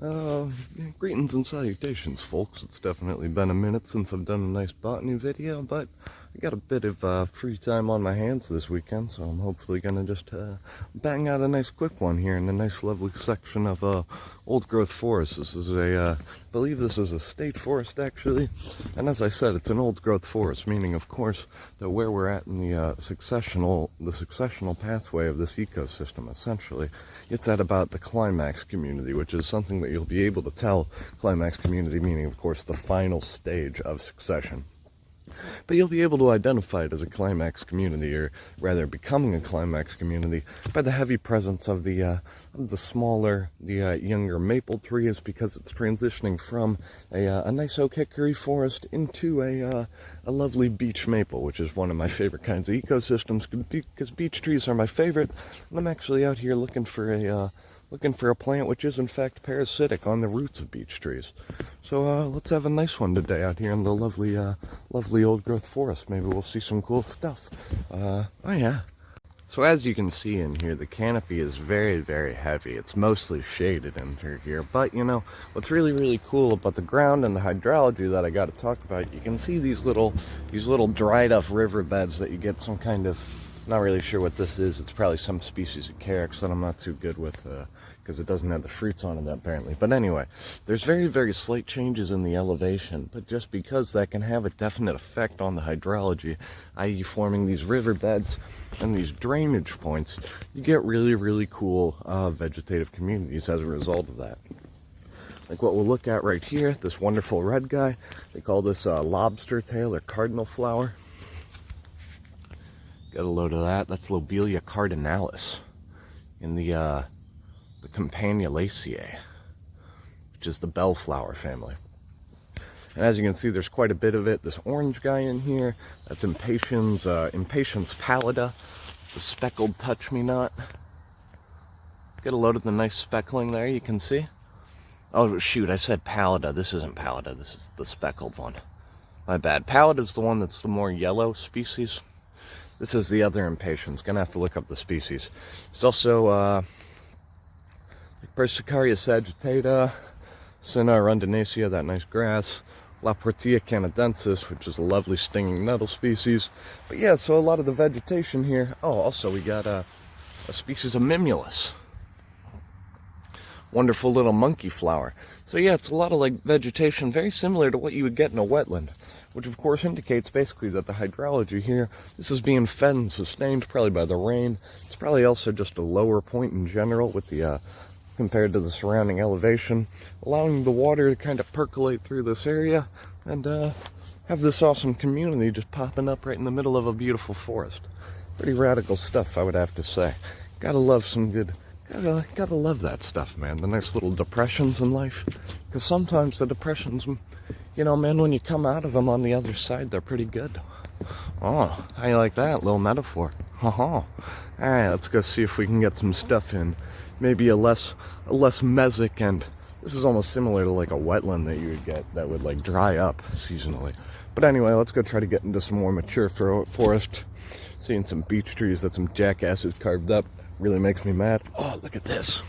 Uh, Greetings and salutations, folks. It's definitely been a minute since I've done a nice botany video, but I got a bit of free time on my hands this weekend, so I'm hopefully gonna just bang out a nice quick one here in a nice lovely section of old growth forest. This is I believe this is a state forest actually, and as I said, it's an old growth forest, meaning of course that where we're at in the successional pathway of this ecosystem, essentially, it's at about the climax community, which is something that you'll be able to tell. Climax community meaning of course the final stage of succession. But you'll be able to identify it as a climax community, or rather becoming a climax community, by the heavy presence of the smaller, younger maple trees, because it's transitioning from a nice oak hickory forest into a lovely beech maple, which is one of my favorite kinds of ecosystems, because beech trees are my favorite, and I'm actually out here looking for a plant which is in fact parasitic on the roots of beech trees. So let's have a nice one today out here in the lovely old growth forest. Maybe we'll see some cool stuff. Oh yeah. So as you can see in here, the canopy is very, very heavy. It's mostly shaded in through here. But you know, what's really cool about the ground and the hydrology that I got to talk about, you can see these little dried up riverbeds that you get some kind of, not really sure what this is. It's probably some species of carex that I'm not too good with, because it doesn't have the fruits on it apparently. But anyway, there's very slight changes in the elevation, but just because that can have a definite effect on the hydrology, i.e. forming these riverbeds and these drainage points, you get really cool vegetative communities as a result of that. Like what we'll look at right here, this wonderful red guy. They call this lobster tail or cardinal flower. Got a load of that. That's Lobelia cardinalis in the Campanialaceae, which is the bellflower family. And as you can see, there's quite a bit of it. This orange guy in here, that's Impatiens pallida, the speckled touch-me-not. Get a load of the nice speckling there, you can see. Oh shoot, I said pallida. This isn't pallida, this is the speckled one. My bad. Pallida's the one that's the more yellow species. This is the other Impatiens. Gonna have to look up the species. There's also Persicaria sagittata, Cinna, arundinacea, that nice grass, La Portia canadensis, which is a lovely stinging nettle species. But yeah, so a lot of the vegetation here. Oh, also we got a species of mimulus. Wonderful little monkey flower. So yeah, it's a lot of like vegetation very similar to what you would get in a wetland, which of course indicates basically that the hydrology here, this is being fed and sustained probably by the rain. It's probably also just a lower point in general with the compared to the surrounding elevation, allowing the water to kind of percolate through this area and have this awesome community just popping up right in the middle of a beautiful forest. Pretty radical stuff, I would have to say. Gotta love some good, gotta love that stuff, man. The nice little depressions in life, because sometimes the depressions, you know, man, when you come out of them on the other side, they're pretty good. Oh, how you like that little metaphor? All right, let's go see if we can get some stuff in. Maybe a less mesic, and this is almost similar to like a wetland that you would get that would like dry up seasonally. But anyway, let's go try to get into some more mature forest. Seeing some beech trees that some jackasses carved up really makes me mad. Oh, look at this.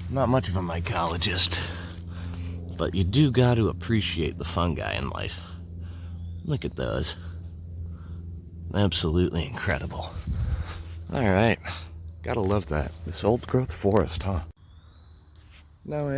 Not much of a mycologist, but you do got to appreciate the fungi in life. Look at those. Absolutely incredible. Alright, gotta love that. This old growth forest, huh? Now,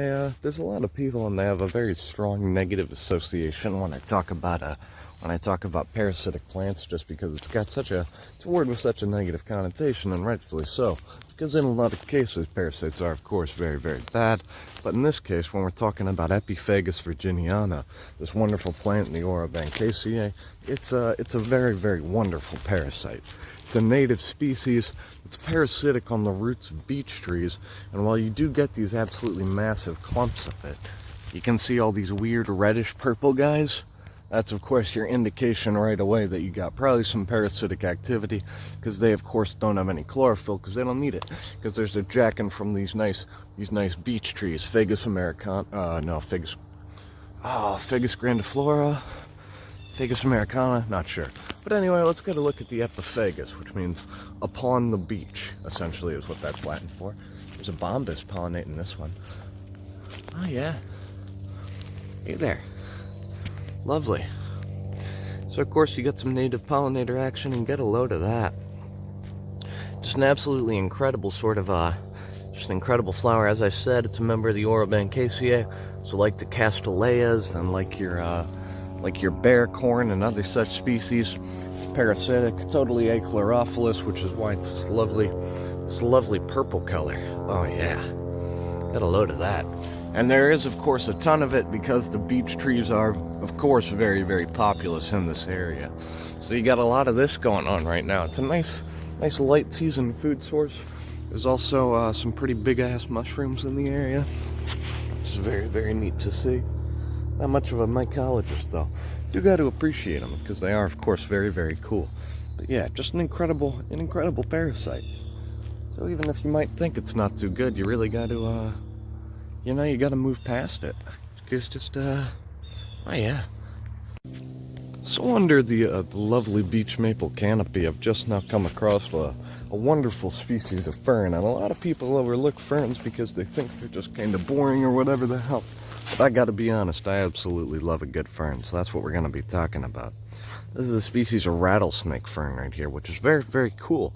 there's a lot of people and they have a very strong negative association when I talk about parasitic plants, just because it's a word with such a negative connotation, and rightfully so. Because in a lot of cases, parasites are, of course, very bad. But in this case, when we're talking about Epifagus virginiana, this wonderful plant in the Orobanchaceae, it's a very wonderful parasite. It's a native species. It's parasitic on the roots of beech trees, and while you do get these absolutely massive clumps of it, you can see all these weird reddish purple guys. That's of course your indication right away that you got probably some parasitic activity, because they of course don't have any chlorophyll, because they don't need it, because there's a jacking from these nice beech trees. Fagus americana, Fagus grandiflora, Fagus americana, not sure. But anyway, let's get a look at the Epifagus, which means upon the beach, essentially is what that's Latin for. There's a bombus pollinating this one. Oh yeah. Hey there. Lovely. So of course you get some native pollinator action and get a load of that. Just an absolutely incredible sort of just an incredible flower. As I said, it's a member of the Orobanchaceae. So like the castelleas and like your bear corn and other such species, it's parasitic, totally achlorophyllous, which is why it's this lovely purple color. Oh yeah, got a load of that. And there is, of course, a ton of it because the beech trees are, of course, very, very populous in this area. So you got a lot of this going on right now. It's a nice light season food source. There's also some pretty big-ass mushrooms in the area, which is very, very neat to see. Not much of a mycologist, though. Do got to appreciate them because they are, of course, very, very cool. But yeah, just an incredible parasite. So even if you might think it's not too good, you really got to, you know, you got to move past it. Because just, oh yeah. So under the lovely beech-maple canopy, I've just now come across a wonderful species of fern. And a lot of people overlook ferns because they think they're just kind of boring or whatever the hell. But I gotta be honest, I absolutely love a good fern, so that's what we're gonna be talking about. This is a species of rattlesnake fern right here, which is very, very cool.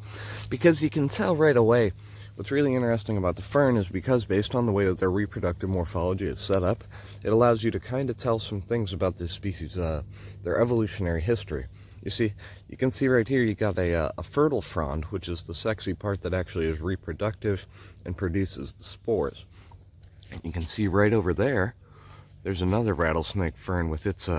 Because you can tell right away, what's really interesting about the fern is because based on the way that their reproductive morphology is set up, it allows you to kind of tell some things about this species, their evolutionary history. You see, you can see right here you got a fertile frond, which is the sexy part that actually is reproductive and produces the spores. And you can see right over there, there's another rattlesnake fern with its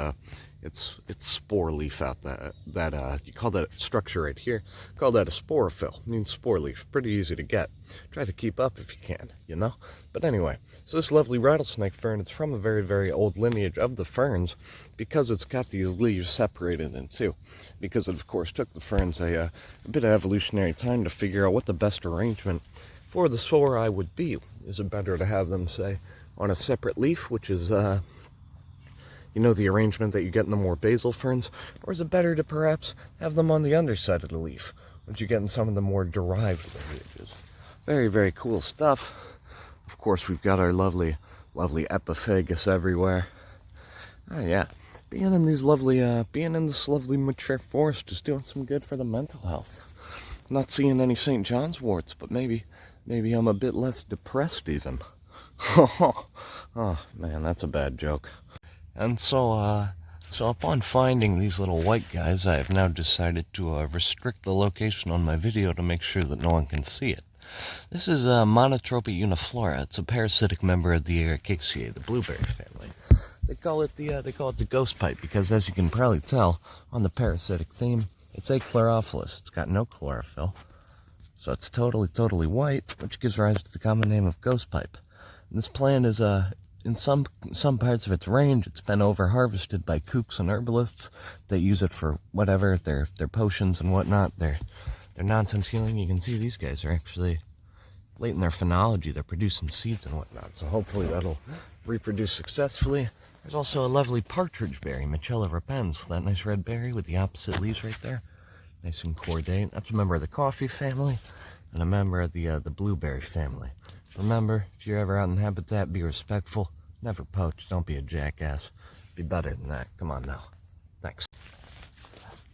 spore leaf out that you call that structure right here, call that a sporophyll. It means spore leaf. Pretty easy to get. Try to keep up if you can, you know? But anyway, so this lovely rattlesnake fern, it's from a very, very old lineage of the ferns because it's got these leaves separated in two. Because it, of course, took the ferns a bit of evolutionary time to figure out what the best arrangement for the spori would be. Is it better to have them, say, on a separate leaf, which is, you know, the arrangement that you get in the more basal ferns, or is it better to perhaps have them on the underside of the leaf, which you get in some of the more derived lineages? Very, very cool stuff. Of course, we've got our lovely Epifagus everywhere. Oh yeah, being in this lovely mature forest is doing some good for the mental health. I'm not seeing any St. John's warts, but maybe I'm a bit less depressed even. Oh man, that's a bad joke. And so upon finding these little white guys, I have now decided to restrict the location on my video to make sure that no one can see it. This is Monotropa uniflora. It's a parasitic member of the Ericaceae, the blueberry family. They call it the ghost pipe because, as you can probably tell on the parasitic theme, it's achlorophyllous. It's got no chlorophyll, so it's totally white, which gives rise to the common name of ghost pipe. And this plant is in some parts of its range, it's been over-harvested by kooks and herbalists that use it for whatever, their potions and whatnot, their nonsense healing. You can see these guys are actually late in their phenology. They're producing seeds and whatnot, so hopefully that'll reproduce successfully. There's also a lovely partridge berry, Michella repens, that nice red berry with the opposite leaves right there. Nice and cordate. That's a member of the coffee family and a member of the blueberry family. Remember, if you're ever out in habitat, be respectful. Never poach. Don't be a jackass. Be better than that. Come on now. Thanks.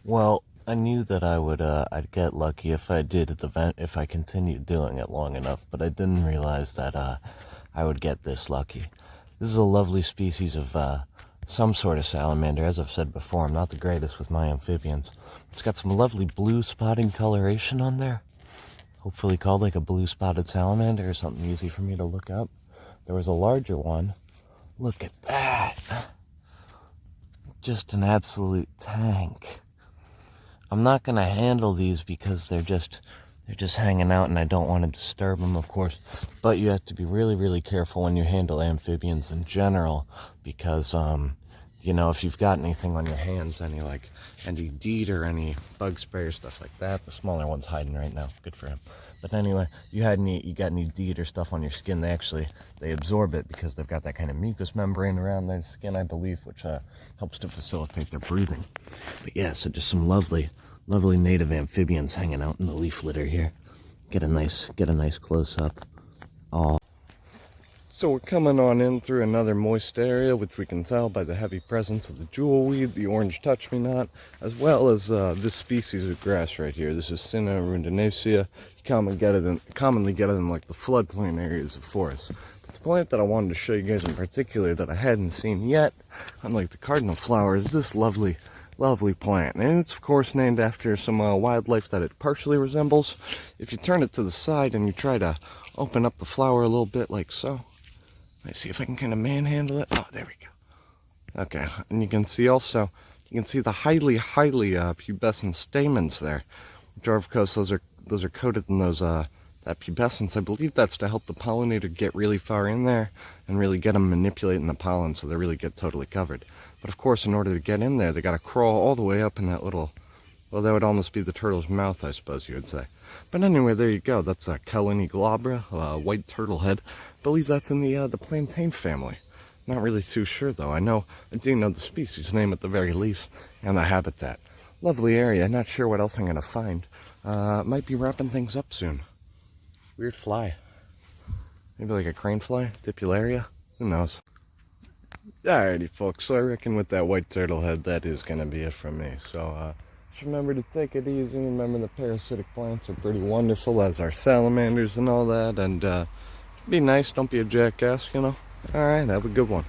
Well, I knew that I'd get lucky if I did at the event, if I continued doing it long enough, but I didn't realize that I would get this lucky. This is a lovely species of some sort of salamander. As I've said before, I'm not the greatest with my amphibians. It's got some lovely blue spotting coloration on there. Hopefully called like a blue spotted salamander or something easy for me to look up. There was a larger one. Look at that. Just an absolute tank. I'm not going to handle these because they're just hanging out and I don't want to disturb them, of course. But you have to be really, really careful when you handle amphibians in general because, you know, if you've got anything on your hands, any DEET or any bug spray or stuff like that, the smaller one's hiding right now. Good for him. But anyway, you got any DEET or stuff on your skin, they absorb it because they've got that kind of mucous membrane around their skin, I believe, which helps to facilitate their breathing. But yeah, so just some lovely native amphibians hanging out in the leaf litter here. Get a nice close up. Oh. So we're coming on in through another moist area, which we can tell by the heavy presence of the jewelweed, the orange touch-me-not, as well as this species of grass right here. This is Cinna arundinacea. You commonly get it in like the floodplain areas of forests. But the plant that I wanted to show you guys in particular that I hadn't seen yet, unlike the cardinal flower, is this lovely plant. And it's of course named after some wildlife that it partially resembles. If you turn it to the side and you try to open up the flower a little bit like so. Let's see if I can kind of manhandle it. Oh, there we go. Okay, and you can see also, the highly pubescent stamens there, which are of course those are coated in that pubescence. I believe that's to help the pollinator get really far in there and really get them manipulating the pollen so they really get totally covered. But of course, in order to get in there, they got to crawl all the way up in that little, well, that would almost be the turtle's mouth, I suppose you would say. But anyway, there you go. That's a Chelone glabra, white turtlehead. I believe that's in the plantain family. Not really too sure though. I do know the species name at the very least and the habitat. Lovely area. Not sure what else I'm gonna find. Might be wrapping things up soon. Weird fly. Maybe like a crane fly, Dipularia. Who knows? Alrighty, folks. So I reckon with that white turtlehead, that is gonna be it from me. So just remember to take it easy. Remember the parasitic plants are pretty wonderful, as are salamanders and all that. And be nice, don't be a jackass, you know. Alright, have a good one.